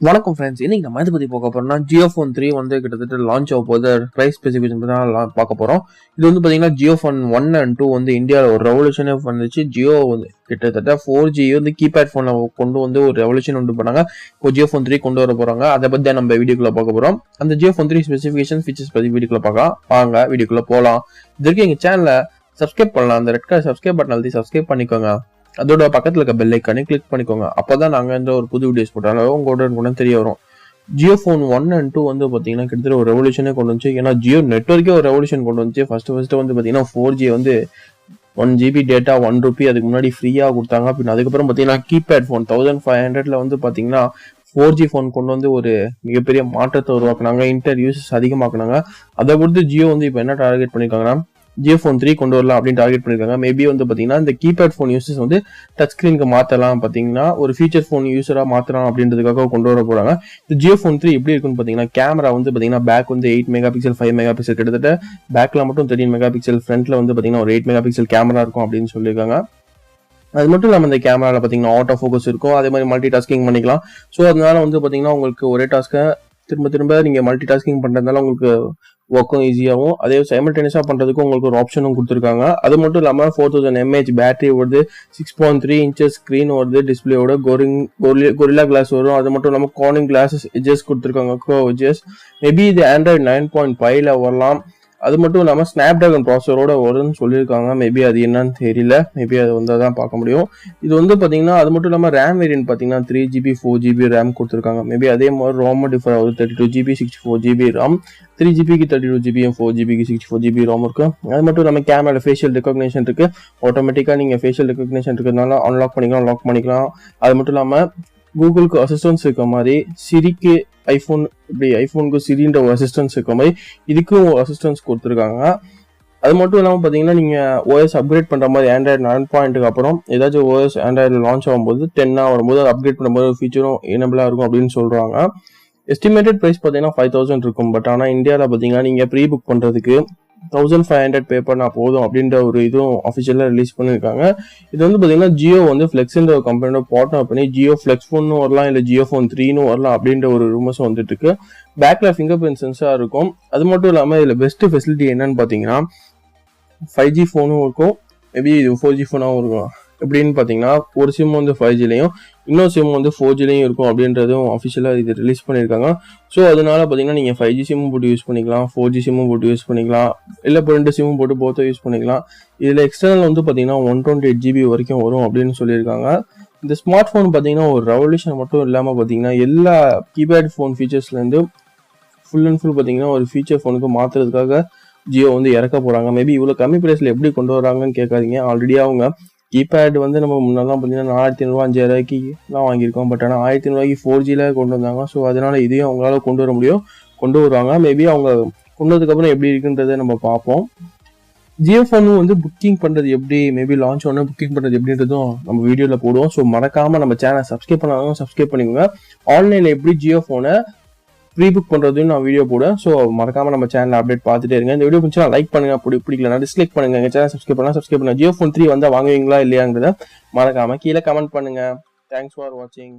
வணக்கம் ஃப்ரெண்ட்ஸ், இன்னைக்கு நம்ம எதை பத்தி பார்க்க போறோம்னா ஜியோ ஃபோன் 3 வந்து கிட்டத்தட்ட லான்ச் ஆக போகுது. பிரைஸ் ஸ்பெசிஃபிகேஷன் பத்தி தான் பார்க்க போறோம். இது வந்து பாத்தீங்கன்னா ஜியோ ஃபோன் 1 and 2 வந்து இந்தியாவில் ஒரு ரெவல்யூஷனே வந்துச்சு. ஜியோ வந்து கிட்டத்தட்ட 4G வந்து கீபேட் போன்ல கொண்டு வந்து ஒரு ரெவல்யூஷன் உண்டு பண்ணாங்க. இப்போ ஜியோ ஃபோன் 3 கொண்டு வர போறாங்க. அதை பத்தி தான் நம்ம வீடியோக்குள்ள பார்க்க போறோம். அந்த ஜியோ ஃபோன் 3 ஸ்பெசிஃபிகேஷன் ஃபீச்சர்ஸ் பத்தி வீடியோக்குள்ள பார்க்கலாம். வாங்க வீடியோக்குள்ள போலாம். இதற்கு எங்க சேனலை சப்ஸ்கிரைப் பண்ணலாம். அந்த ரெட் கலர் சப்ஸ்கிரைப் பட்டன் அழுத்தி சப்ஸ்கிரைப் பண்ணிக்கோங்க. அதோட பக்கத்துல இருக்க பெல் ஐக்கானை கிளிக் பண்ணிக்கோங்க. அப்பதான் நாங்க இந்த ஒரு புது வீடியோஸ் போட்டாலும் உங்களோட தெரிய வரும். ஜியோ ஃபோன் 1 and 2 வந்து பாத்தீங்கன்னா கிட்டத்தட்ட ஒரு ரெவல்யூஷனே கொண்டு வந்துச்சு. ஏன்னா ஜியோ நெட்வொர்க்கே ஒரு ரெவல்யூஷன் கொண்டு வந்துச்சு. ஃபர்ஸ்ட் வந்து பாத்தீங்கன்னா 4G வந்து 1 GB டேட்டா 1 ரூபி அதுக்கு முன்னாடி ஃப்ரீயா கொடுத்தாங்க. அப்படின்னு அதுக்கப்புறம் பாத்தீங்கன்னா கீபேட் ஃபோன் 1500 வந்து பாத்தீங்கன்னா 4G ஃபோன் கொண்டு வந்து ஒரு மிகப்பெரிய மாற்றத்தை உருவாக்குனாங்க. இன்டர் யூசஸ் அதிகமாக்குனாங்க. அதை பொறுத்து ஜியோ வந்து இப்போ என்ன டார்கெட் பண்ணிருக்காங்கன்னா ஜியோ ஃபோன் 3 கொண்டு வரலாம் அப்படின்னு டார்கெட் பண்ணிருக்காங்க. மேபி வந்து பாத்தீங்கன்னா இந்த கீபேட் ஃபோன் யூசஸ் வந்து டச் ஸ்கிரீனுக்கு மாத்தலாம், பாத்தீங்கன்னா ஒரு ஃபீச்சர் ஃபோன் யூஸரா மாத்தலாம் அப்படின்றதுக்காக கொண்டு வர போறாங்க. இந்த ஜியோ ஃபோன் 3 எப்படி இருக்குன்னு பாத்தீங்கன்னா கேமரா வந்து பாத்தீங்கன்னா பேக் வந்து 8 மெகா பிக்சல் 5 மெகா பிக்சல் கிட்டத்தட்ட பேக்ல மட்டும் 13 மெகா பிக்சல் ஃப்ரண்ட்ல வந்து பாத்தீங்கன்னா ஒரு 8 மெகா பிக்சல் கேமரா இருக்கும் அப்படின்னு சொல்லியிருக்காங்க. அது மட்டும் இல்லாமல் இந்த கேமரால பாத்தீங்கன்னா ஆட்டோ ஃபோக்கஸ் இருக்கும். அதே மாதிரி மல்டி டாஸ்கிங் பண்ணிக்கலாம். ஸோ அதனால வந்து பாத்தீங்கன்னா உங்களுக்கு ஒரே டாஸ்க்கை திரும்ப நீங்க மல்டி டாஸ்கிங் பண்றதுனால உங்களுக்கு ஒர்க்கும் ஈஸியாகவும் அதே சைமல்டேனியஸா பண்றதுக்கு உங்களுக்கு ஒரு ஆப்ஷனும் கொடுத்துருக்காங்க. அது மட்டும் இல்லாம 4000 mAh பேட்டரி வருது, 6.3 inches ஸ்கிரீன் வருது, டிஸ்பிளேயோட கொரில்லா கிளாஸ் வரும். அது மட்டும் இல்லாம கார்னிங் கிளாஸஸ் எட்ஜஸ் கொடுத்துருக்காங்க, எட்ஜஸ். மேபி இது Android 9.5ல வரலாம். அது மட்டும் இல்லாம ஸ்னாப்டிராகன் ப்ராசஸரோட வரும்னு சொல்லியிருக்காங்க. மேபி அது என்னன்னு தெரியல. மேபி அது வந்தாதான் பார்க்க முடியும். இது வந்து பாத்தீங்கன்னா அது மட்டும் இல்லாம ரேம் வேரியன்ட் பாத்தீங்கன்னா 3GB 4GB ரேம் கொடுத்துருக்காங்க. மேபி அதே மாதிரி ரோம் டிஃபர் ஆகுது. 32GB 64GB RAM, 3GBக்கு 32GB 4GBக்கு 64GB ROM இருக்கு. அது மட்டும் இல்லாம கேமரா ஃபேஷியல் ரெகக்னிஷன் இருக்கு. ஆட்டோமேட்டிக்கா நீங்க ஃபேஷியல் ரெகக்னிஷன் இருக்கிறதுனால அன்லாக் பண்ணிக்கலாம், லாக் பண்ணிக்கலாம். அது மட்டும் இல்லாம கூகுளுக்கு அசிஸ்டன்ஸ் இருக்க மாதிரி சிரிக்கு ஐபோனுக்கு சிரின்ற ஒரு அசிஸ்டன்ஸ் இருக்க மாதிரி இதுக்கும் ஒரு அசிஸ்டன்ஸ் கொடுத்துருக்காங்க. அது மட்டும் இல்லாமல் பார்த்தீங்கன்னா நீங்கள் ஓஎஸ் அப்கிரேட் பண்ணுற மாதிரி Android 9.0க்கு அப்புறம் ஏதாச்சும் ஓஎஸ் ஆண்ட்ராய்டில் லான்ச் ஆகும்போது 10 வரும்போது அப்கிரேட் பண்ணும்போது ஃபீச்சரும் எனபிளாக இருக்கும் அப்படின்னு சொல்கிறாங்க. எஸ்டிமேட்டட் ப்ரைஸ் பார்த்தீங்கன்னா 5000 இருக்கும். பட் ஆனால் இந்தியாவில் பார்த்தீங்கன்னா நீங்கள் ப்ரீ புக் பண்ணுறதுக்கு 1500 பே பண்ணா போதும் அப்படின்ற ஒரு இதுவும் அஃபிஷியலாக ரிலீஸ் பண்ணியிருக்காங்க. இது வந்து பார்த்தீங்கன்னா ஜியோ வந்து ஃபிளெக்ஸ்ன்ற ஒரு கம்பெனியோட பார்ட்னர் பண்ணி ஜியோ ஃபிளெக்ஸ் ஃபோன்னு வரலாம், இல்லை ஜியோ ஃபோன் 3ன்னு வரலாம் அப்படின்ற ஒரு ரூமர்ஸ் வந்துட்டு இருக்கு. பேக்ல ஃபிங்கர்பிரிண்ட் சென்சார் இருக்கும். அது மட்டும் இல்லாமல் இதில் பெஸ்ட் ஃபெசிலிட்டி என்னன்னு பார்த்தீங்கன்னா 5G ஃபோனும் இருக்கும், மேபி இது 4G ஃபோனாகவும் இருக்கும். எப்படின்னு பார்த்தீங்கன்னா ஒரு சிம் வந்து 5Gலையும் இன்னொரு சிம் வந்து 4Gலையும் இருக்கும் அப்படின்றதும் அஃபிஷியலாக இது ரிலீஸ் பண்ணியிருக்காங்க. ஸோ அதனால பார்த்தீங்கன்னா நீங்கள் 5G சிம்மும் போட்டு யூஸ் பண்ணிக்கலாம், 4G சிம்மும் போட்டு யூஸ் பண்ணிக்கலாம், இல்லை இப்போ 2 சிம்மும் போட்டு போத்தோ யூஸ் பண்ணிக்கலாம். இதில் எக்ஸ்டர்னல் வந்து பார்த்தீங்கன்னா 128GB வரைக்கும் வரும் அப்படின்னு சொல்லியிருக்காங்க. இந்த ஸ்மார்ட் ஃபோன் பார்த்தீங்கன்னா ஒரு ரெவல்யூஷன் மட்டும் இல்லாமல் பார்த்தீங்கன்னா எல்லா கீபேட் ஃபோன் ஃபீச்சர்ஸ்லேருந்து ஃபுல் அண்ட் ஃபுல் பார்த்தீங்கன்னா ஒரு ஃபீச்சர் ஃபோனுக்கு மாற்றுறதுக்காக ஜியோ வந்து இறக்க போகிறாங்க. மேபி இவ்வளோ கம்மி ப்ரைஸில் எப்படி கொண்டு வராங்கன்னு கேட்காதீங்க. ஆல்ரெடி அவங்க கீபேட் வந்து நம்ம முன்னெல்லாம் பார்த்தீங்கன்னா 4500 5000 வாங்கியிருக்கோம். பட் ஆனால் 1500 4Gல கொண்டு வந்தாங்க. ஸோ அதனால இதையும் அவங்களால கொண்டு வருவாங்க. மேபி அவங்க கொண்டு வந்ததுக்கப்புறம் எப்படி இருக்குன்றதை நம்ம பார்ப்போம். ஜியோ ஃபோனும் வந்து புக்கிங் பண்ணுறது எப்படி, மேபி லான்ச் ஒன்று புக்கிங் பண்ணுறது எப்படின்றதும் நம்ம வீடியோவில் போடுவோம். ஸோ மறக்காமல் நம்ம சேனல் சப்ஸ்கிரைப் பண்ணாலும் சப்ஸ்கிரைப் பண்ணிக்கோங்க. ஆன்லைனில் எப்படி ஜியோ ஃபோனை ப்ரீ புக் பண்ணுறதுன்னு நான் வீடியோ போடுவேன். ஸோ மறக்காம நம்ம சேனல் அப்டேட் பார்த்துட்டே இருங்க. இந்த வீடியோ பிடிச்சா லைக் பண்ணுங்க, பிடிக்கலனா டிஸ்லைக் பண்ணுங்க. எங்கள் சேனல் சப்ஸ்கிரைப் பண்ணுங்க. ஜியோ ஃபோன் 3 வந்தால் வாங்குவீங்களா இல்லையாங்கிறத மறக்காம கீழே கமெண்ட் பண்ணுங்க. தேங்க்ஸ் ஃபார் வாட்சிங்.